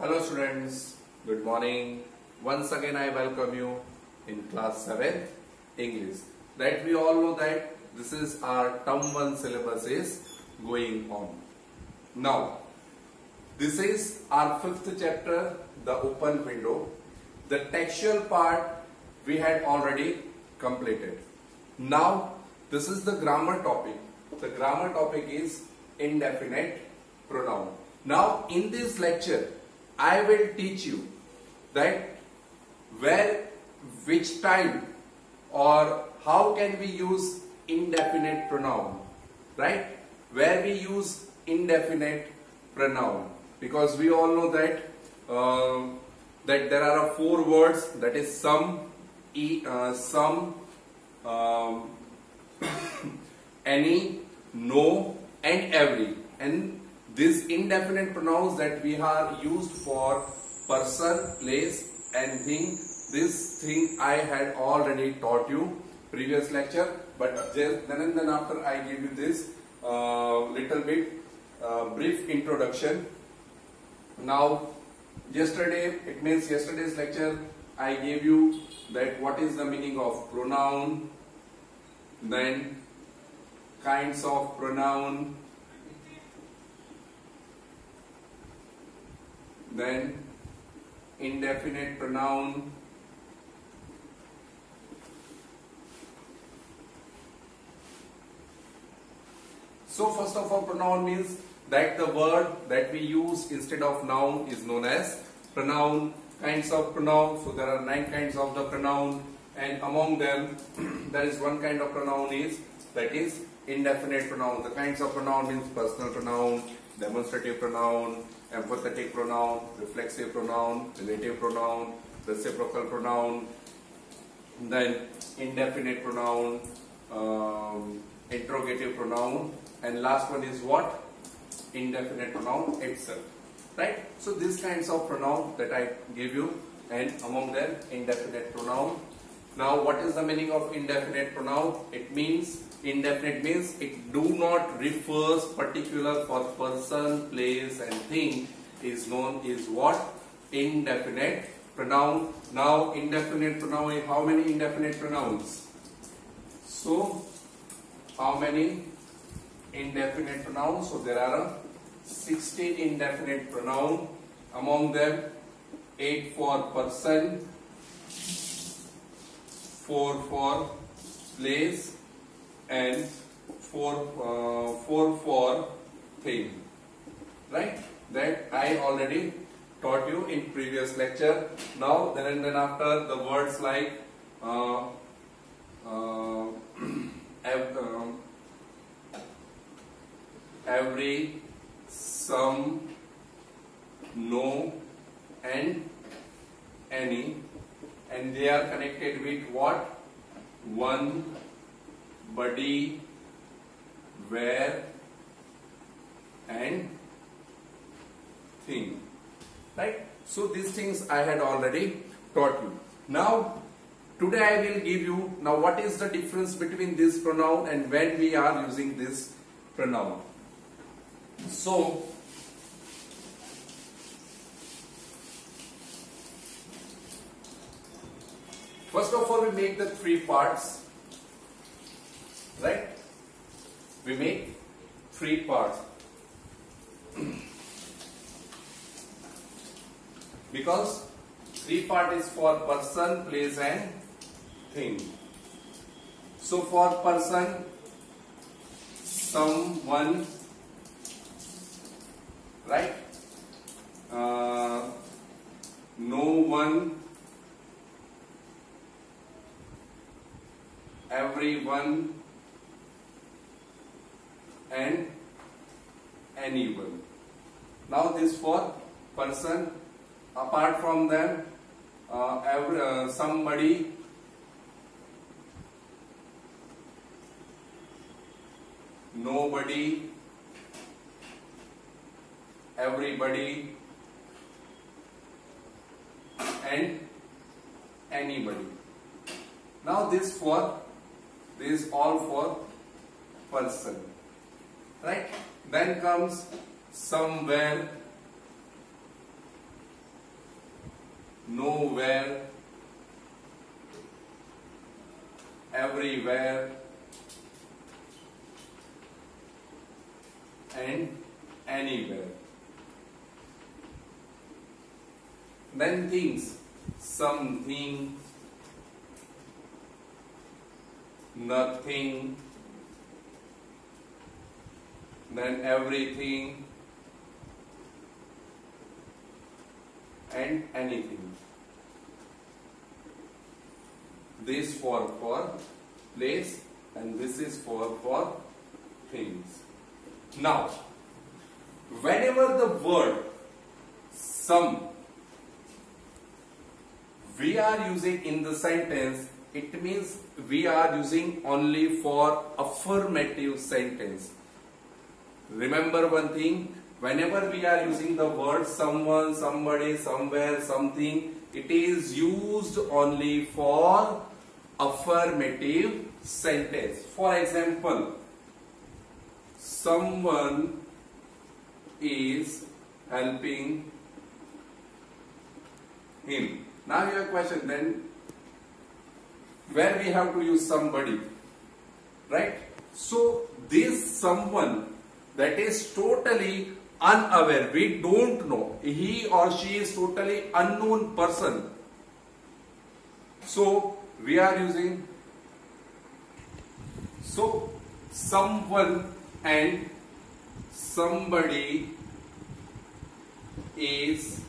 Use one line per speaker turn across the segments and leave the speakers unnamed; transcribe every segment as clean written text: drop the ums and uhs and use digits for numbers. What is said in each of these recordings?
Hello students, good morning. Once again I welcome you in class 7th English. That we all know that this is our term 1 syllabus is going on. Now, this is our 5th chapter, the open window. The textual part we had already completed. Now, this is the grammar topic. The grammar topic is indefinite pronoun. Now, in this lecture, I will teach you that which time or how can we use indefinite pronoun, right? Where we use indefinite pronoun, because we all know that that there are 4 words, that is some, any, no, and every. And these indefinite pronouns that we are used for person, place, and thing. This thing I had already taught you previous lecture, but then and then after I give you this little bit brief introduction. Now, yesterday, it means yesterday's lecture, I gave you that what is the meaning of pronoun, then kinds of pronoun, then indefinite pronoun, so first of all, pronoun means that the word that we use instead of noun is known as pronoun. Kinds of pronoun, so there are 9 kinds of the pronoun, and among them there is one kind of pronoun that is indefinite pronoun. The kinds of pronoun means personal pronoun, demonstrative pronoun, empathetic pronoun, reflexive pronoun, relative pronoun, reciprocal pronoun, then indefinite pronoun, interrogative pronoun, and last one is what? Indefinite pronoun itself, right? So these kinds of pronoun that I gave you, and among them indefinite pronoun. Now, what is the meaning of indefinite pronoun? It means, indefinite means it do not refers particular for person, place, and thing is known is what? Indefinite pronoun. Now, indefinite pronoun, how many indefinite pronouns? So, how many indefinite pronouns? So, there are 16 indefinite pronoun. Among them, 8 for person, 4 for place, and 4 for thing, right? That I already taught you in previous lecture. Now, then and then after, the words like every, some, no, and any, and they are connected with what? One, body, where, and thing, right? So these things I had already taught you. Now, today I will give you, now what is the difference between this pronoun and when we are using this pronoun. So, first of all, we make the 3 parts, right? We make 3 parts. Because 3 part is for person, place, and thing. So, for person, someone, right? No one, everyone, and anyone. Now this for person. Apart from them, somebody, nobody, everybody, and anybody. Now this is all for person, right? Then comes somewhere, nowhere, everywhere, and anywhere. Then things, something, nothing, then everything, and anything. This for place, and this is for things. Now, whenever the word some we are using in the sentence, it means we are using only for affirmative sentence. Remember one thing, whenever we are using the word someone, somebody, somewhere, something, it is used only for affirmative sentence. For example, someone is helping him. Now your question then, where we have to use somebody, right? So this someone, that is totally unaware, we don't know, he or she is totally unknown person. So we are using someone and somebody is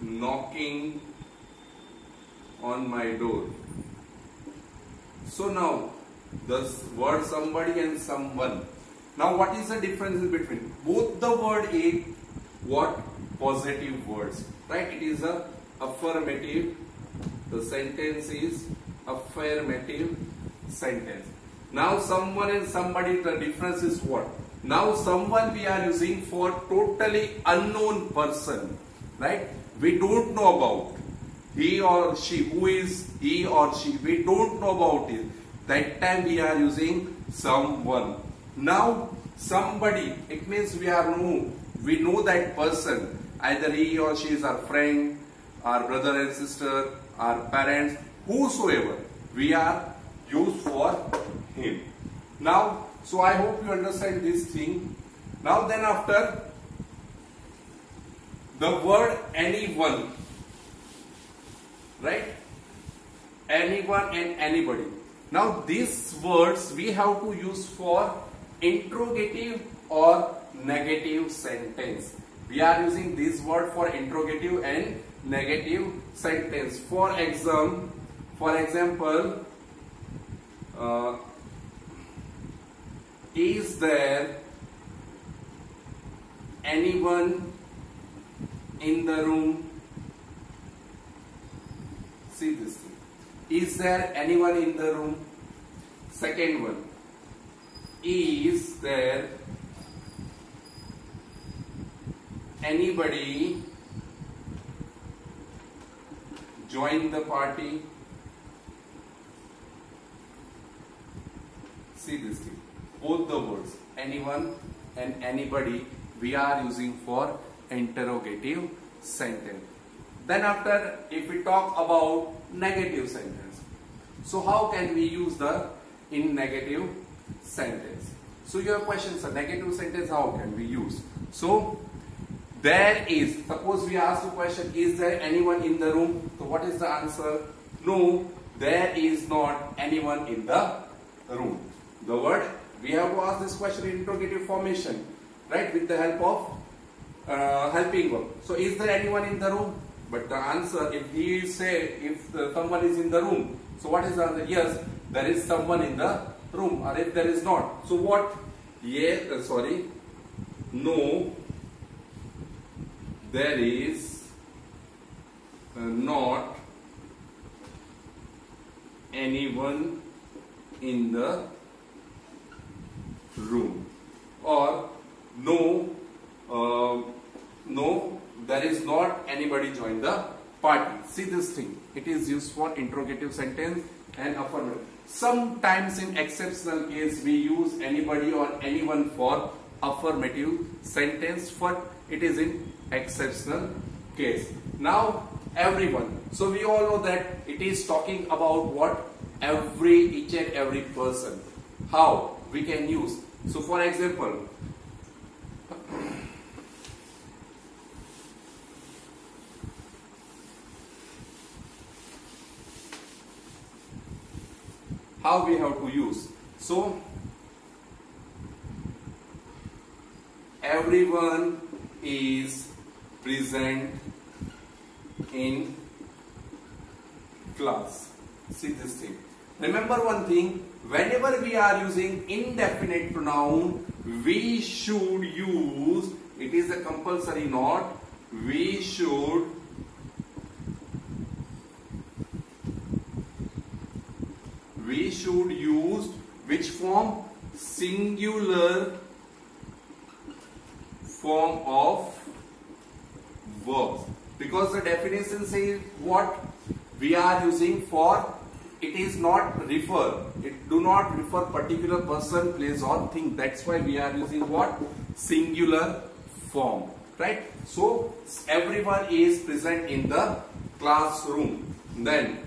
knocking on my door. So now the word somebody and someone. Now what is the difference between both? The word is what? Positive words, right? It is a affirmative. The sentence is affirmative sentence. Now someone and somebody, the difference is what? Now someone we are using for totally unknown person, right? We don't know about he or she, who is he or she, we don't know about it. That time we are using someone. Now somebody, it means we know that person, either he or she is our friend, our brother and sister, our parents, whosoever, we are used for him. Now, so I hope you understand this thing. Now then after, the word anyone, right? Anyone and anybody. Now these words we have to use for interrogative or negative sentence. We are using this word for interrogative and negative sentence. For example, is there anyone in the room? See this thing. Is there anyone in the room? Second one. Is there anybody join the party? See this thing. Both the words, anyone and anybody, we are using for interrogative sentence. Then after, if we talk about negative sentence, so how can we use the in negative sentence? So your question is, a negative sentence, how can we use? So there is, suppose we ask the question, is there anyone in the room? So what is the answer? No, there is not anyone in the room. The word, we have to ask this question in interrogative formation, right, with the help of helping verb. So is there anyone in the room? But the answer, if he say, if someone is in the room, so what is the answer? Yes, there is someone in the room. Or if there is not, so what? Yes, no, there is not anyone in the room. Or no, no, there is not anybody join the party. See this thing, it is used for interrogative sentence and affirmative. Sometimes in exceptional case we use anybody or anyone for affirmative sentence, but it is in exceptional case. Now everyone. So we all know that it is talking about what? Each and every person. How we can use? So for example, how we have to use? So everyone is present in class. See this thing. Remember one thing, whenever we are using indefinite pronoun, we should use, it is a compulsory not, we should use which form? Singular form of verbs. Because the definition says what? We are using for, it is not refer, it do not refer particular person, place or thing. That's why we are using what? Singular form, right? So everyone is present in the classroom. Then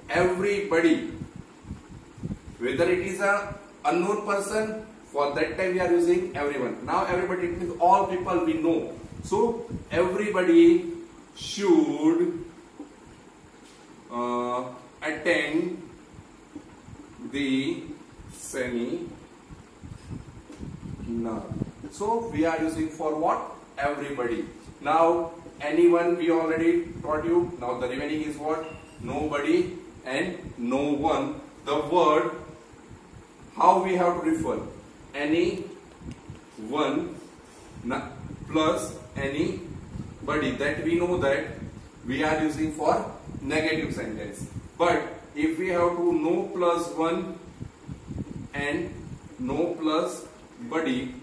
everybody, whether it is a unknown person, for that time we are using everyone. Now everybody, it means all people we know. So everybody should attend the seminar. So we are using for what? Everybody. Now anyone we already taught you. Now the remaining is what? Nobody and no one. The word, how we have to refer? Any one plus anybody. That we know that we are using for negative sentence. But if we have to no plus one and no plus buddy,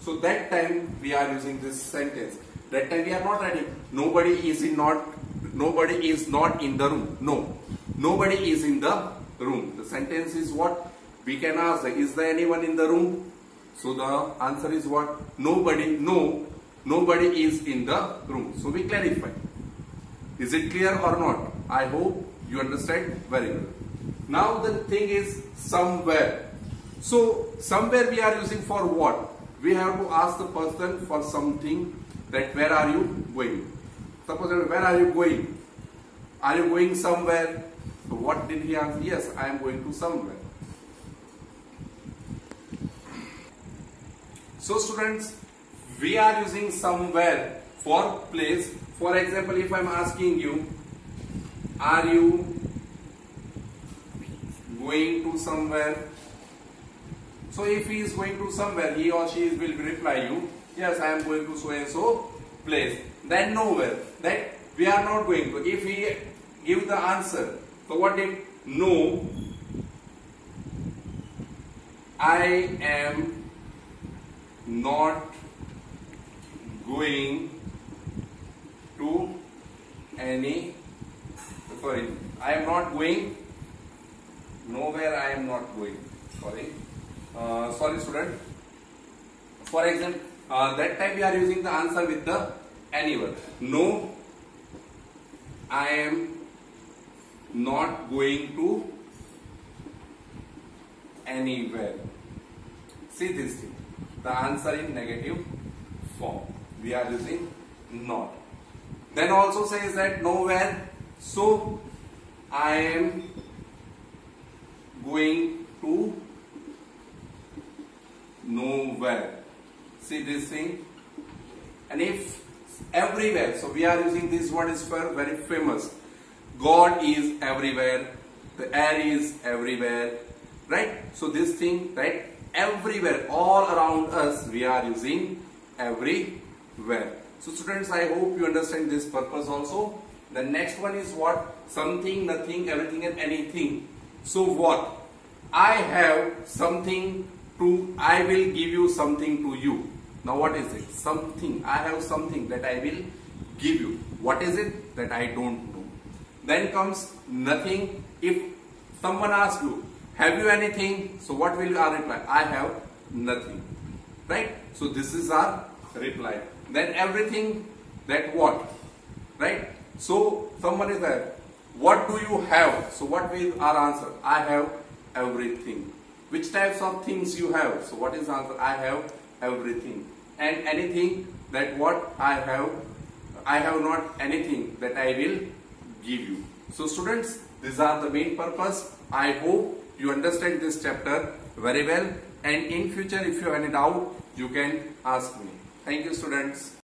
so that time we are using this sentence. That time we are not writing nobody is not in the room. No, nobody is in the room. The sentence is what? We can ask, is there anyone in the room? So the answer is what? Nobody. No, nobody is in the room. So we clarify. Is it clear or not? I hope you understand very well. Now the thing is somewhere. So somewhere we are using for what? We have to ask the person for something, that where are you going? Suppose, where are you going? Are you going somewhere? So what did he answer? Yes, I am going to somewhere. So students, we are using somewhere for place. For example, if I am asking you, are you going to somewhere? So if he is going to somewhere, he or she will reply you, yes, I am going to so and so place. Then nowhere, that we are not going to. If he give the answer, so what did? No, I am not going to any, sorry, I am not going nowhere, I am not going, sorry student. For example, that time we are using the answer with the anywhere. No, I am not going to anywhere. See this thing, the answer in negative form. We are using not. Then also says that nowhere. So I am going to nowhere. See this thing. And if everywhere, so we are using this word is very famous. God is everywhere. The air is everywhere. Right? So this thing, right? Everywhere, all around us, we are using everywhere. So students, I hope you understand this purpose also. The next one is what? Something, nothing, everything and anything. So what? I have something to, I will give you something to you. Now what is it? Something. I have something that I will give you. What is it? That I don't know. Then comes nothing. If someone asks you, have you anything? So what will our reply? I have nothing. Right? So this is our reply. Then everything, that what? Right? So someone is there. What do you have? So what is our answer? I have everything. Which types of things you have? So what is the answer? I have everything. And anything, that what I have not anything that I will give you. So students, these are the main purpose. I hope you understand this chapter very well, and in future if you have any doubt, you can ask me. Thank you students.